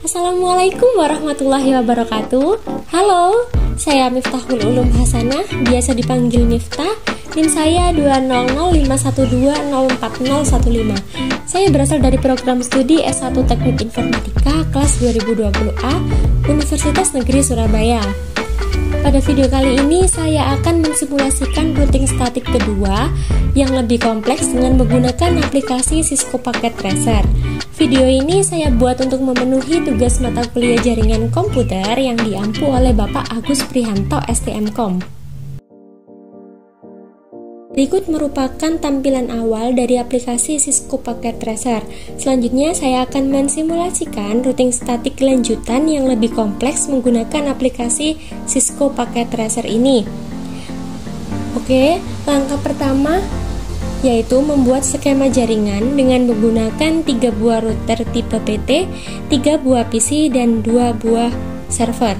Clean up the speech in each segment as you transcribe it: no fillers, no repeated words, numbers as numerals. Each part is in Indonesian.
Assalamualaikum warahmatullahi wabarakatuh. Halo, saya Miftahul Ulum Hasanah, biasa dipanggil Miftah. NIM saya 20051204015. Saya berasal dari program studi S1 Teknik Informatika kelas 2020A Universitas Negeri Surabaya. Pada video kali ini saya akan mensimulasikan routing statik kedua yang lebih kompleks dengan menggunakan aplikasi Cisco Packet Tracer. Video ini saya buat untuk memenuhi tugas mata kuliah jaringan komputer yang diampu oleh Bapak Agus Prihanto STMkom. Berikut merupakan tampilan awal dari aplikasi Cisco Packet Tracer. Selanjutnya saya akan mensimulasikan routing statik lanjutan yang lebih kompleks menggunakan aplikasi Cisco Packet Tracer ini. Oke, langkah pertama yaitu membuat skema jaringan dengan menggunakan 3 buah router tipe PT, 3 buah PC, dan 2 buah server.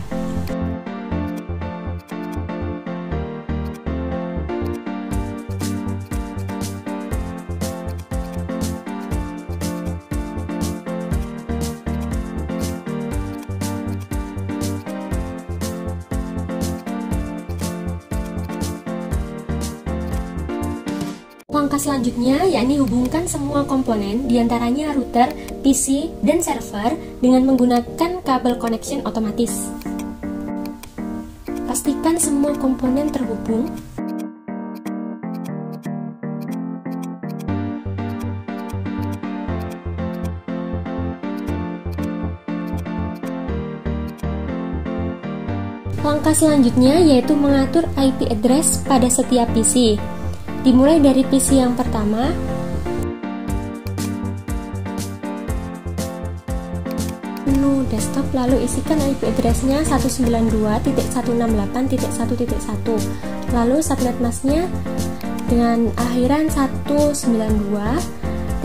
Langkah selanjutnya yakni hubungkan semua komponen diantaranya router, PC, dan server dengan menggunakan kabel connection otomatis. Pastikan semua komponen terhubung. Langkah selanjutnya yaitu mengatur IP address pada setiap PC. Dimulai dari PC yang pertama, menu desktop, lalu isikan IP address-nya 192.168.1.1, lalu subnet masknya dengan akhiran 192,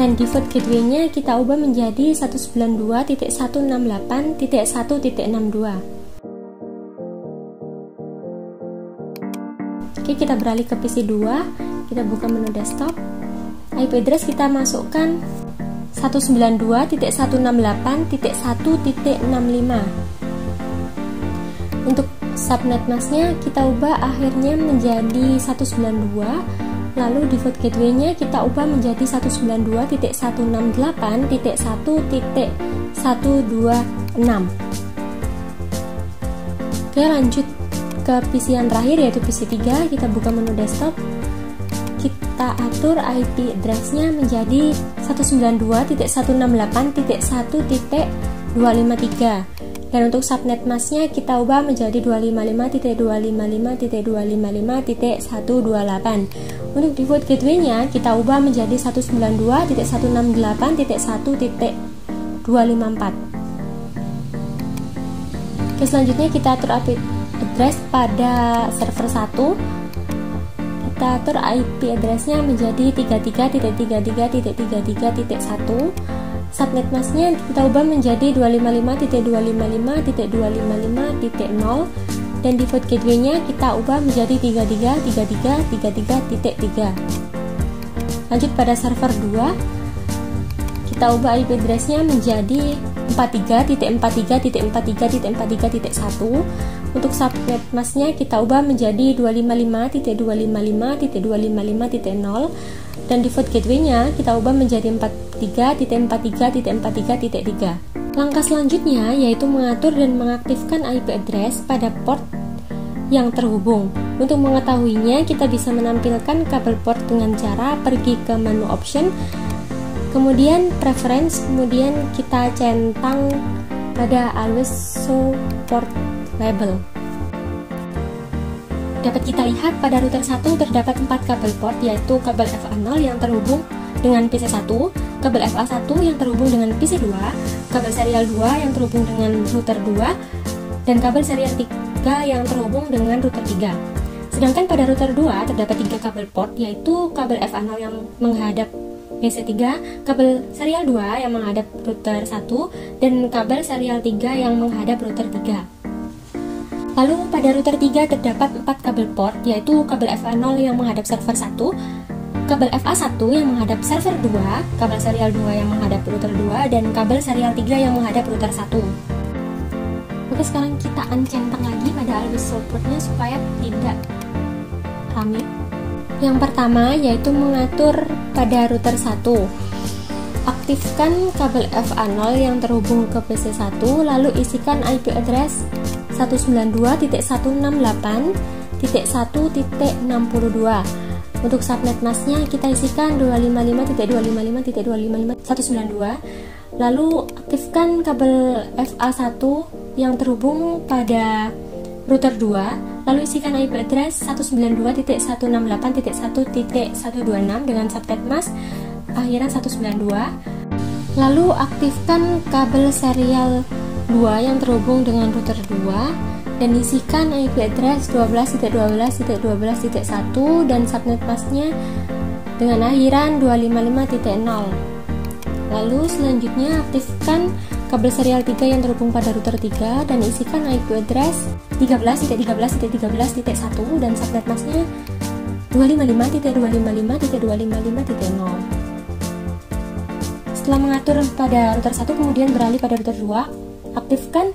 dan default gateway-nya kita ubah menjadi 192.168.1.62. Oke, kita beralih ke PC 2. Kita buka menu desktop, IP address kita masukkan 192.168.1.65. Untuk subnet masknya kita ubah akhirnya menjadi 192, lalu default gateway-nya kita ubah menjadi 192.168.1.126. Oke, lanjut ke PC yang terakhir yaitu PC 3. Kita buka menu desktop, kita atur IP address-nya menjadi 192.168.1.253, dan untuk subnet masknya kita ubah menjadi 255.255.125.128. Untuk default gateway-nya kita ubah menjadi 192.168.1.254. Oke, selanjutnya kita atur IP address pada server 1. Kita atur IP address-nya menjadi 33.33.33.1. Subnet masknya kita ubah menjadi 255.255.255.0, dan default gateway-nya kita ubah menjadi 33.33.33.3. Lanjut pada server 2, kita ubah IP address-nya menjadi 43.43.43.43.1. Untuk subnet masknya kita ubah menjadi 255.255.255.0, dan default gateway-nya kita ubah menjadi 43.43.43.3. Langkah selanjutnya yaitu mengatur dan mengaktifkan IP address pada port yang terhubung. Untuk mengetahuinya kita bisa menampilkan kabel port dengan cara pergi ke menu option, kemudian preference, kemudian kita centang pada always show port label. Dapat kita lihat pada router 1 terdapat 4 kabel port, yaitu kabel FA0 yang terhubung dengan PC 1, kabel FA1 yang terhubung dengan PC 2, kabel serial 2 yang terhubung dengan router 2, dan kabel serial 3 yang terhubung dengan router 3. Sedangkan pada router 2 terdapat 3 kabel port, yaitu kabel FA0 yang menghadap PC 3, kabel serial 2 yang menghadap router 1, dan kabel serial 3 yang menghadap router 3. Lalu pada router 3 terdapat 4 kabel port, yaitu kabel FA0 yang menghadap server 1, kabel FA1 yang menghadap server 2, kabel serial 2 yang menghadap router 2, dan kabel serial 3 yang menghadap router 1. Oke, sekarang kita uncentang lagi pada always outputnya supaya tidak rame. Yang pertama yaitu mengatur pada router 1. Aktifkan kabel FA0 yang terhubung ke PC1, lalu isikan IP address 192.168.1.62. Untuk subnet masknya kita isikan 255.255.255.192. Lalu aktifkan kabel FA1 yang terhubung pada router 2, lalu isikan IP address 192.168.1.126 dengan subnet mask akhiran 192. Lalu aktifkan kabel serial 2 yang terhubung dengan router 2 dan isikan IP address 12.12.12.1 dan subnet masknya dengan akhiran 255.0. Lalu selanjutnya aktifkan kabel serial 3 yang terhubung pada router 3 dan isikan IP address 13.13.13.1 dan subnet masknya 255.255.255.0. Setelah mengatur pada router 1, kemudian beralih pada router 2, aktifkan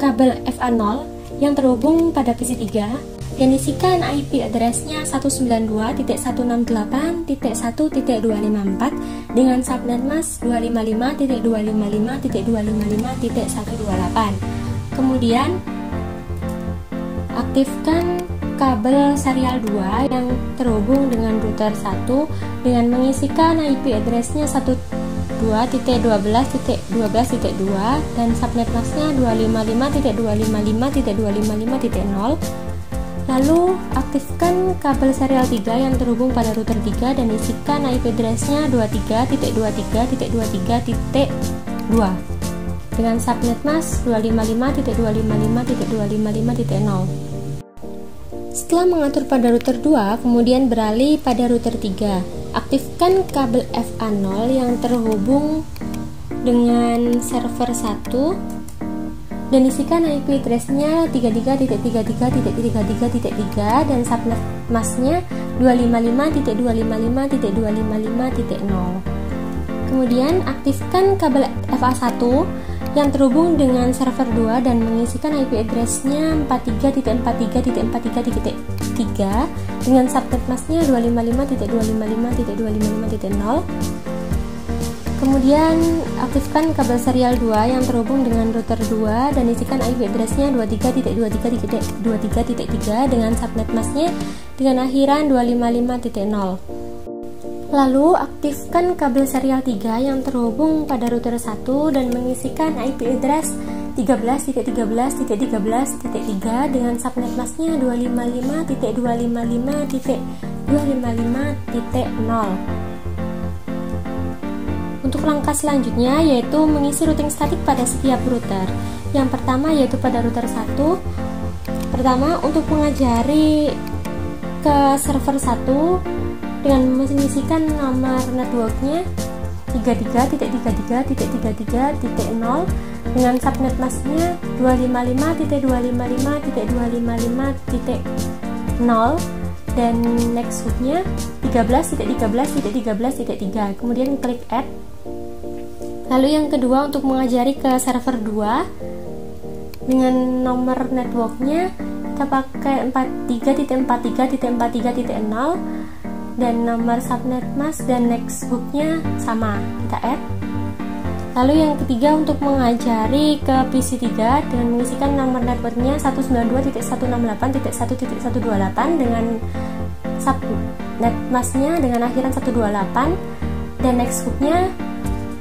kabel FA0 yang terhubung pada PC3 dan isikan IP address-nya 192.168.1.254 dengan subnet mask 255.255.255.128. Kemudian aktifkan kabel serial 2 yang terhubung dengan router 1 dengan mengisikan IP address-nya 2.12.12.2 dan subnet masknya 255.255.255.0. Lalu aktifkan kabel serial 3 yang terhubung pada router 3 dan isikan IP address-nya 23.23.23.2 dengan subnet mask 255.255.255.0. Setelah mengatur pada router 2, kemudian beralih pada router 3. Aktifkan kabel FA0 yang terhubung dengan server 1 dan isikan IP address-nya 33.33.33.3 dan subnet masknya 255.255.255.0. Kemudian aktifkan kabel FA1 yang terhubung dengan server 2 dan mengisikan IP address-nya 43.43.43.3 dengan subnet masknya 255.255.255.0. Kemudian aktifkan kabel serial 2 yang terhubung dengan router 2 dan isikan IP address-nya 23.23.23.3 dengan subnet masknya dengan akhiran 255.0. Lalu aktifkan kabel serial 3 yang terhubung pada router 1 dan mengisikan IP address 13.13.13.3 dengan subnet masknya 255.255.255.0. Untuk langkah selanjutnya yaitu mengisi routing statik pada setiap router. Yang pertama yaitu pada router 1. Pertama, untuk mengajari ke server 1 dengan mengisikan nomor networknya 33.33.33.0 dengan subnet masknya 255.255.255.0 dan next hooknya 13.13.13.3. Kemudian klik add. Lalu yang kedua, untuk mengajari ke server 2 dengan nomor networknya kita pakai 43.43.43.0 dan nomor subnet mask dan next hooknya sama, kita add. Lalu yang ketiga, untuk mengajari ke PC3 dengan mengisikan nomor networknya 192.168.1.128 dengan subnet masknya dengan akhiran 128 dan next hooknya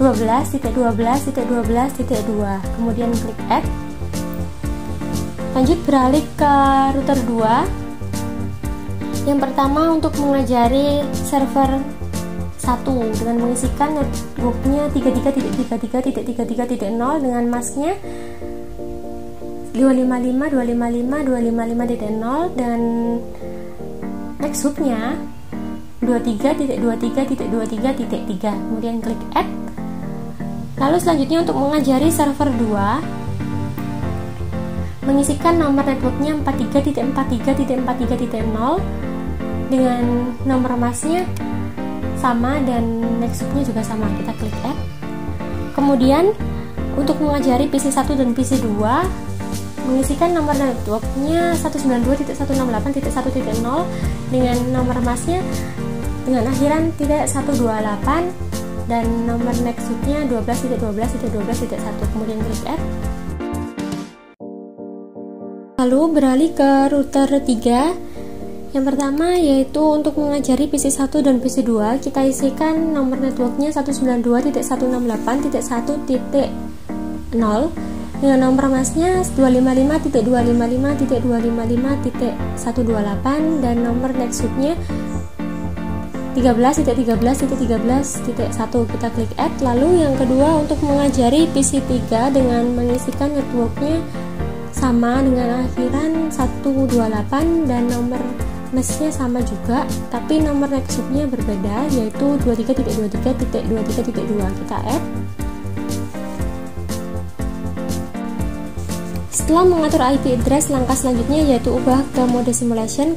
12.12.12.2. Kemudian klik add. Lanjut beralih ke router 2. Yang pertama, untuk mengajari server 1 dengan mengisikan networknya 33.33.33.0 dengan masknya 255.255.255.0 dan next hooknya 23.23.23.3. Kemudian klik add. Lalu selanjutnya untuk mengajari server 2 mengisikan nomor networknya 43.43.43.0 dengan nomor masknya sama dan nextupnya juga sama, kita klik add. Kemudian untuk mengajari PC1 dan PC2 mengisikan nomor networknya 192.168.1.0 dengan nomor masnya dengan akhiran .128 dan nomor nextupnya 12.12.12.1. kemudian klik add. Lalu beralih ke router 3. Yang pertama yaitu untuk mengajari PC1 dan PC2, kita isikan nomor networknya 192.168.1.0 dengan nomor masnya 255.255.255.128 dan nomor nextupnya 13.13.13.1. kita klik add. Lalu yang kedua untuk mengajari PC3 dengan mengisikan networknya sama dengan akhiran 128 dan nomor mesnya sama juga, tapi nomor nextupnya berbeda yaitu 23.23.23.2. kita add. Setelah mengatur IP address, langkah selanjutnya yaitu ubah ke mode simulation,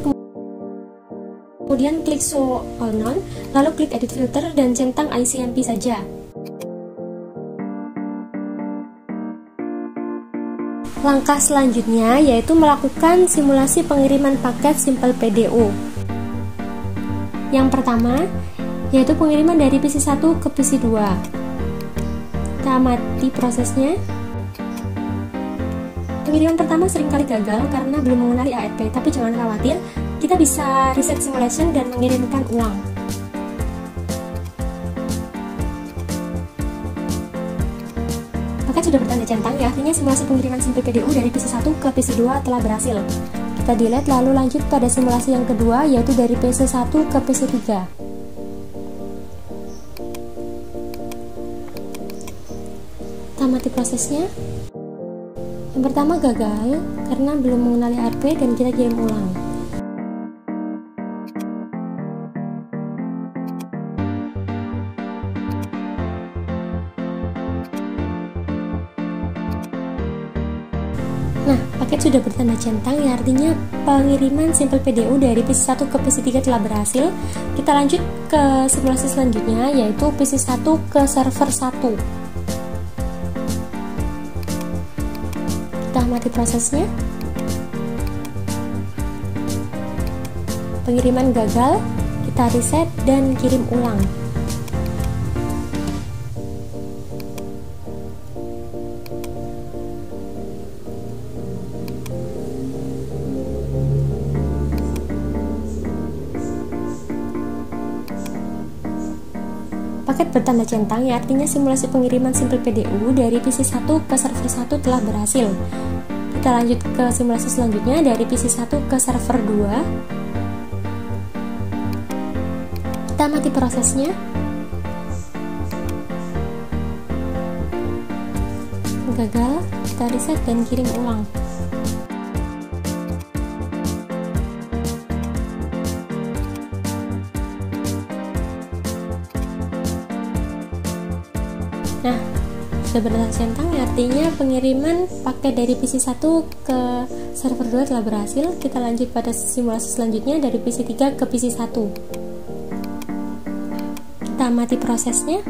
kemudian klik show all none, lalu klik edit filter dan centang ICMP saja. Langkah selanjutnya yaitu melakukan simulasi pengiriman paket Simple PDU. Yang pertama yaitu pengiriman dari PC1 ke PC2. Kita amati prosesnya. Pengiriman pertama seringkali gagal karena belum mengenali ARP, tapi jangan khawatir, kita bisa reset simulation dan mengirimkan ulang. Paket sudah bertanda centang, ya artinya simulasi pengiriman Simple PDU dari PC1 ke PC2 telah berhasil. Kita delete lalu lanjut pada simulasi yang kedua yaitu dari PC1 ke PC3. Kita amati prosesnya. Yang pertama gagal karena belum mengenali ARP dan kita kirim ulang. Nah, paket sudah bertanda centang, ya artinya pengiriman Simple PDU dari PC1 ke PC3 telah berhasil. Kita lanjut ke simulasi selanjutnya yaitu PC1 ke server 1. Kita amati prosesnya. Pengiriman gagal, kita reset dan kirim ulang. Paket bertanda centang, ya artinya simulasi pengiriman Simple PDU dari PC1 ke server 1 telah berhasil. Kita lanjut ke simulasi selanjutnya dari PC1 ke server 2. Kita amati prosesnya. Gagal, kita reset dan kirim ulang. Nah, sudah bertanda centang, ya artinya pengiriman paket dari PC1 ke server 2 telah berhasil. Kita lanjut pada simulasi selanjutnya dari PC3 ke PC1. Kita amati prosesnya.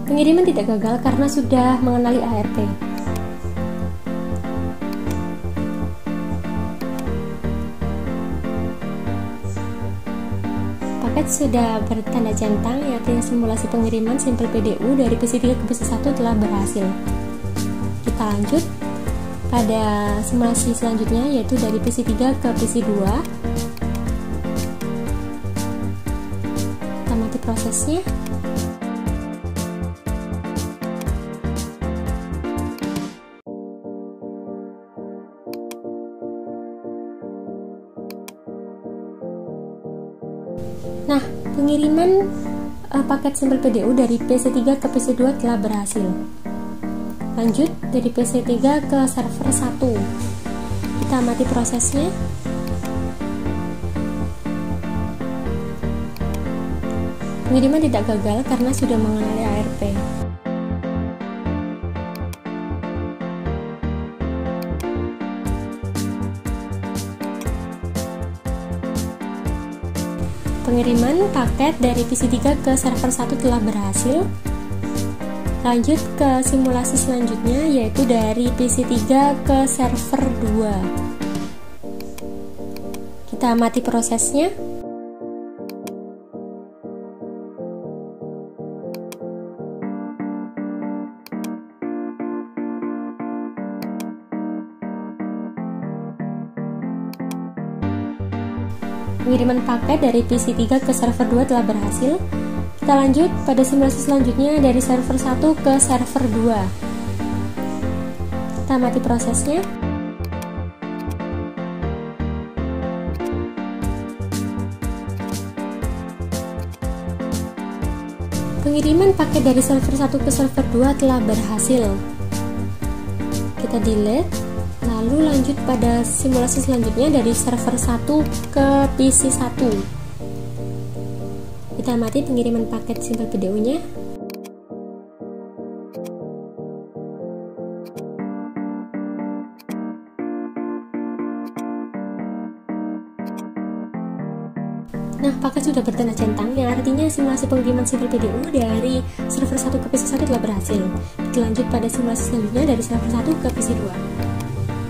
Pengiriman tidak gagal karena sudah mengenali ARP. Paket sudah bertanda centang, ya artinya simulasi pengiriman Simple PDU dari PC3 ke PC1 telah berhasil. Kita lanjut pada simulasi selanjutnya yaitu dari PC3 ke PC2. Kita amati prosesnya. Nah, pengiriman paket Simple PDU dari PC3 ke PC2 telah berhasil. Lanjut dari PC3 ke server 1. Kita amati prosesnya. Pengiriman tidak gagal karena sudah mengenali ARP. pengiriman paket dari PC3 ke server 1 telah berhasil. Lanjut ke simulasi selanjutnya, yaitu dari PC3 ke server 2. Kita amati prosesnya. Pengiriman paket dari PC3 ke server 2 telah berhasil. Kita lanjut pada simulasi selanjutnya dari server 1 ke server 2. Kita amati prosesnya. Pengiriman paket dari server 1 ke server 2 telah berhasil. Kita delete. Lalu lanjut pada simulasi selanjutnya dari server 1 ke PC1. Kita amati pengiriman paket Simple PDU-nya. Nah, paket sudah bertanda centang, yang artinya simulasi pengiriman Simple PDU dari server 1 ke PC1 telah berhasil. Kita lanjut pada simulasi selanjutnya dari server 1 ke PC2.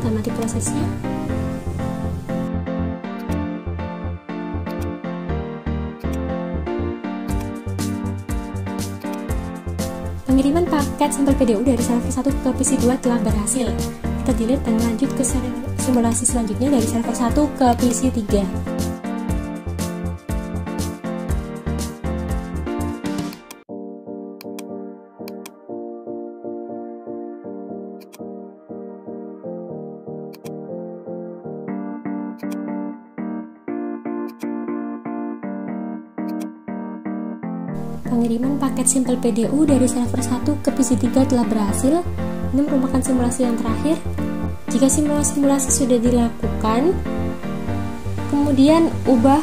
Kita amati prosesnya. Pengiriman paket Simple PDU dari server 1 ke PC2 telah berhasil. Kita delete dan lanjut ke simulasi selanjutnya dari server 1 ke PC3. Pengiriman paket Simple PDU dari server 1 ke PC3 telah berhasil. Ini merupakan simulasi yang terakhir. Jika simulasi sudah dilakukan, kemudian ubah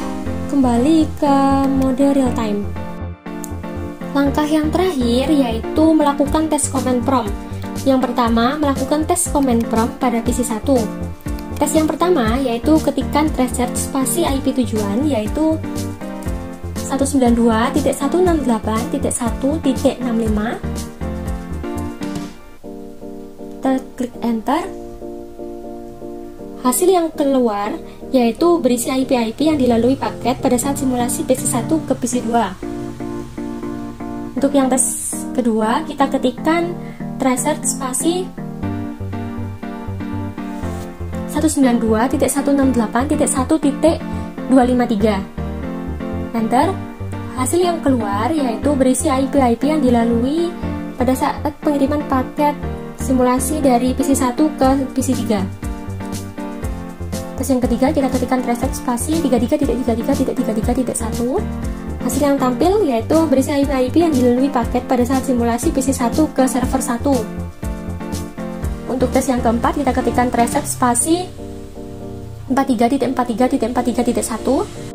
kembali ke mode real time. Langkah yang terakhir yaitu melakukan tes command prompt. Yang pertama, melakukan tes command prompt pada PC1. Tes yang pertama yaitu ketikkan tracer spasi IP tujuan, yaitu 192.168.1.65. Kita klik enter. Hasil yang keluar yaitu berisi IP-IP yang dilalui paket pada saat simulasi PC1 ke PC2. Untuk yang tes kedua, kita ketikkan tracer spasi 192.168.1.253. Enter. Hasil yang keluar yaitu berisi IP-IP yang dilalui pada saat pengiriman paket simulasi dari PC1 ke PC3. Terus yang ketiga, kita ketikkan tracer spasi 33.33.33.1. Hasil yang tampil yaitu berisi IP-IP yang dilalui paket pada saat simulasi PC1 ke server 1. Untuk tes yang keempat, kita ketikkan tracer spasi 43.43.43.1.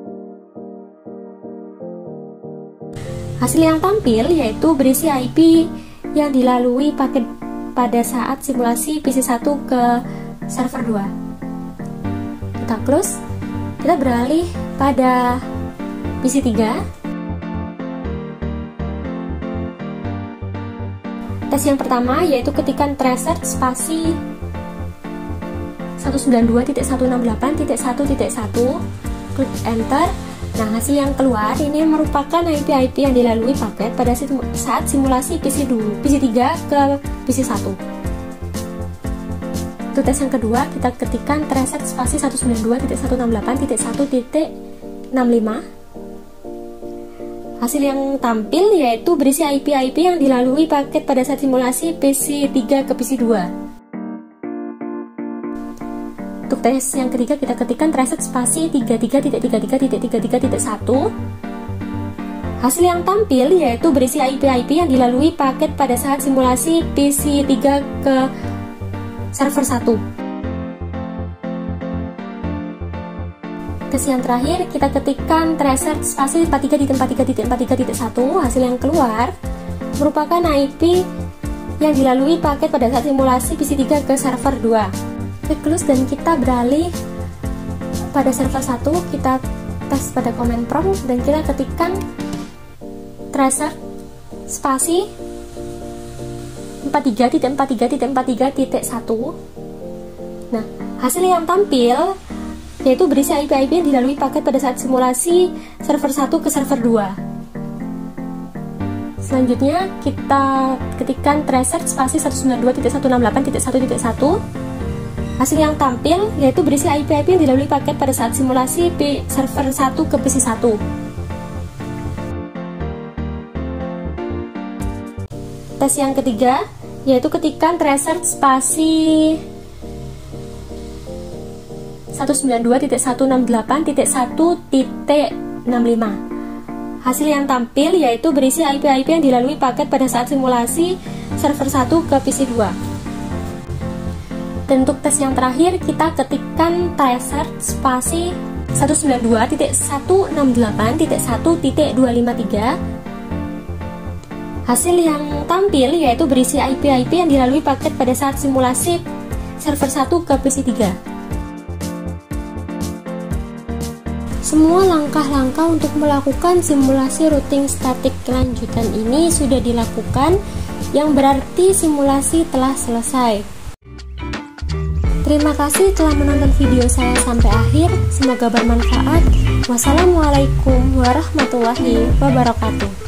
Hasil yang tampil yaitu berisi IP yang dilalui paket pada saat simulasi PC1 ke server 2. Kita close. Kita beralih pada PC3. Tes yang pertama yaitu ketikkan tracer spasi 192.168.1.1. Klik enter. Nah, hasil yang keluar ini merupakan IP-IP yang dilalui paket pada saat simulasi PC3 ke PC1. Untuk tes yang kedua, kita ketikkan tracer spasi 192.168.1.65. Hasil yang tampil yaitu berisi IP-IP yang dilalui paket pada saat simulasi PC3 ke PC2. Untuk tes yang ketiga, kita ketikkan tracer spasi 33.33.33.1. Hasil yang tampil yaitu berisi IP-IP yang dilalui paket pada saat simulasi PC3 ke server 1. Tes yang terakhir, kita ketikkan tracer spasi 43.43.43.1. Hasil yang keluar merupakan IP yang dilalui paket pada saat simulasi PC3 ke server 2. Klik close dan kita beralih pada server 1. Kita tes pada command prompt dan kita ketikkan tracer spasi 43.43.43.1. Nah, hasil yang tampil yaitu berisi IP-IP yang dilalui paket pada saat simulasi server 1 ke server 2. Selanjutnya kita ketikkan tracer spasi 192.168.1.1. Hasil yang tampil yaitu berisi IP-IP yang dilalui paket pada saat simulasi server 1 ke PC 1. Tes yang ketiga yaitu ketikkan tracer spasi 192.168.1.65. Hasil yang tampil yaitu berisi IP-IP yang dilalui paket pada saat simulasi server 1 ke PC 2. Dan untuk tes yang terakhir kita ketikkan tracer spasi 192.168.1.253. Hasil yang tampil yaitu berisi IP-IP yang dilalui paket pada saat simulasi server 1 ke PC 3. Semua langkah-langkah untuk melakukan simulasi routing statik lanjutan ini sudah dilakukan, yang berarti simulasi telah selesai. Terima kasih telah menonton video saya sampai akhir, semoga bermanfaat. Wassalamualaikum warahmatullahi wabarakatuh.